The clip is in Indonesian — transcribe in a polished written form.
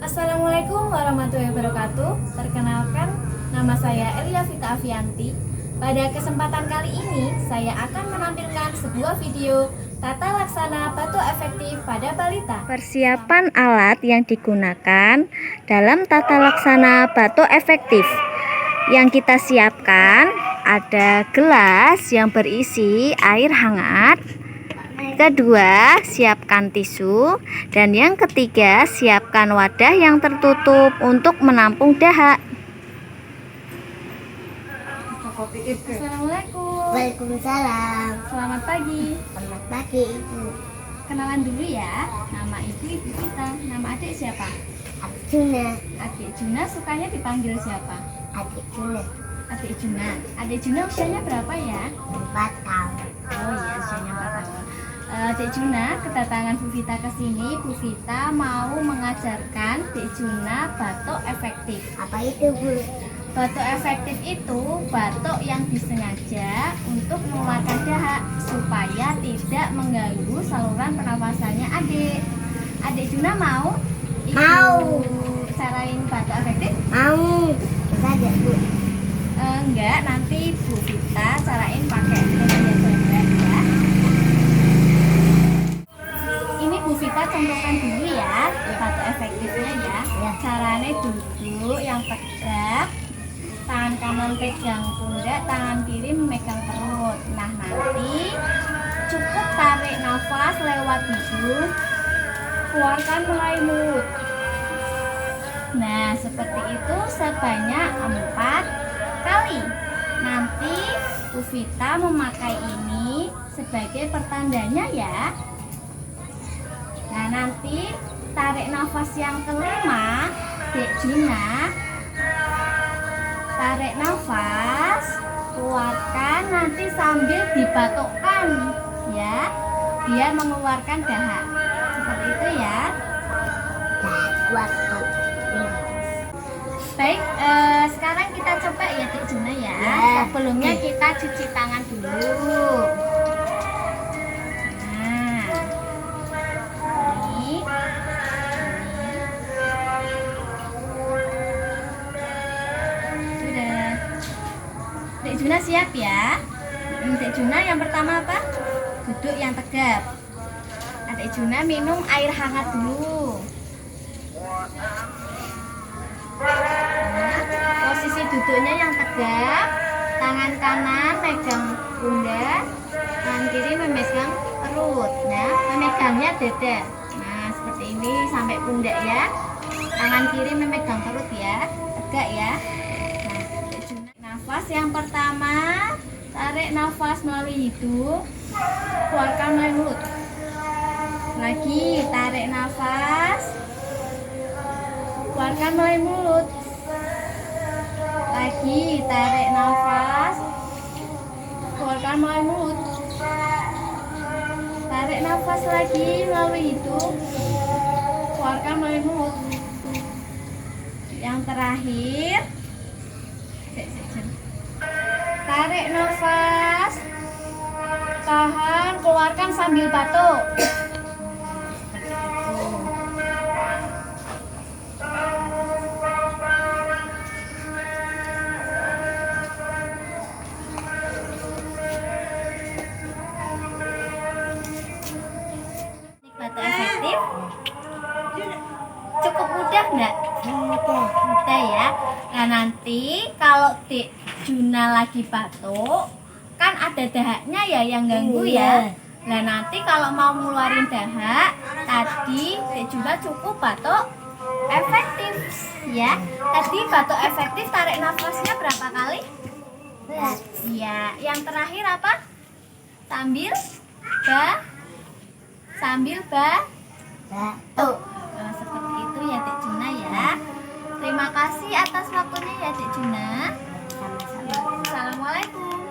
Assalamualaikum warahmatullahi wabarakatuh. Perkenalkan, nama saya Elia Vita Avianti. Pada kesempatan kali ini, saya akan menampilkan sebuah video tata laksana batuk efektif pada balita. Persiapan alat yang digunakan dalam tata laksana batuk efektif. Yang kita siapkan ada gelas yang berisi air hangat. Kedua, siapkan tisu. Dan yang ketiga, siapkan wadah yang tertutup untuk menampung dahak. Assalamualaikum. Waalaikumsalam. Selamat pagi. Selamat pagi, Ibu. Kenalan dulu ya. Nama Ibu kita. Nama adik siapa? Adik Juna. Adik Juna sukanya dipanggil siapa? Adik Juna. Adik Juna. Adik Juna usianya berapa ya? 4 tahun. Oh iya, usianya 4 tahun. Dek Juna, kedatangan Bu Vita ke sini, Bu Vita mau mengajarkan Dek Juna batuk efektif. Apa itu, Bu? Batuk efektif itu batuk yang disengaja untuk mengeluarkan dahak supaya tidak mengganggu saluran pernapasannya adik. Adik Juna mau? Mau. Carain batuk efektif? Mau. Bisa aja, Bu. Enggak, nanti Bu Vita carain pakai media sosial ya. Ini Bu Vita contohkan dulu ya batuk efektifnya ya. Caranya duduk yang tegak, tangan kanan pegang pundak, tangan kiri memegang perut. Nah, nanti cukup tarik nafas lewat hidung, keluarkan melalui mulut. Nah, seperti itu sebanyak 4 kali. Nanti Bu Vita memakai ini sebagai pertandanya ya. Nah, nanti tarik nafas yang kelima, Dek Juna. Tarik nafas, keluarkan, nanti sambil dibatukkan ya, biar mengeluarkan dahak. Seperti itu ya. Dah, kuat, Bu. Baik, sekarang kita coba ya Dek Juna ya. Sebelumnya kita cuci tangan dulu. Nah, ini. Sudah. Dek Juna siap ya. Dek Juna yang pertama apa? Duduk yang tegap. Dek Juna minum air hangat dulu. Nah, posisi duduknya yang tegap, tangan kanan megang pundak, tangan kiri memegang perut. Nah, memegangnya dada. Nah, seperti ini sampai pundak ya. Tangan kiri memegang perut ya, tegak ya. Nah, nafas yang pertama, tarik nafas melalui hidung, keluarkan melalui mulut. Lagi, tarik nafas, keluarkan melalui mulut. Lagi, tarik nafas, keluarkan melalui mulut. Tarik nafas lagi melalui hidung, keluarkan melalui mulut. Yang terakhir, tarik nafas, tahan, keluarkan sambil batuk. Batuk efektif cukup mudah enggak? Mudah ya. Nah, nanti kalau Dek Juna lagi batuk kan ada dahaknya ya yang ganggu ya. Nah, nanti kalau mau ngeluarin dahak tadi Dek Juna cukup batuk efektif ya. Tadi batuk efektif tarik nafasnya berapa kali? Iya, yang terakhir apa? Sambil batuk. Nah, seperti itu ya Dek Juna ya. Terima kasih atas waktunya ya Dek Juna. Assalamualaikum.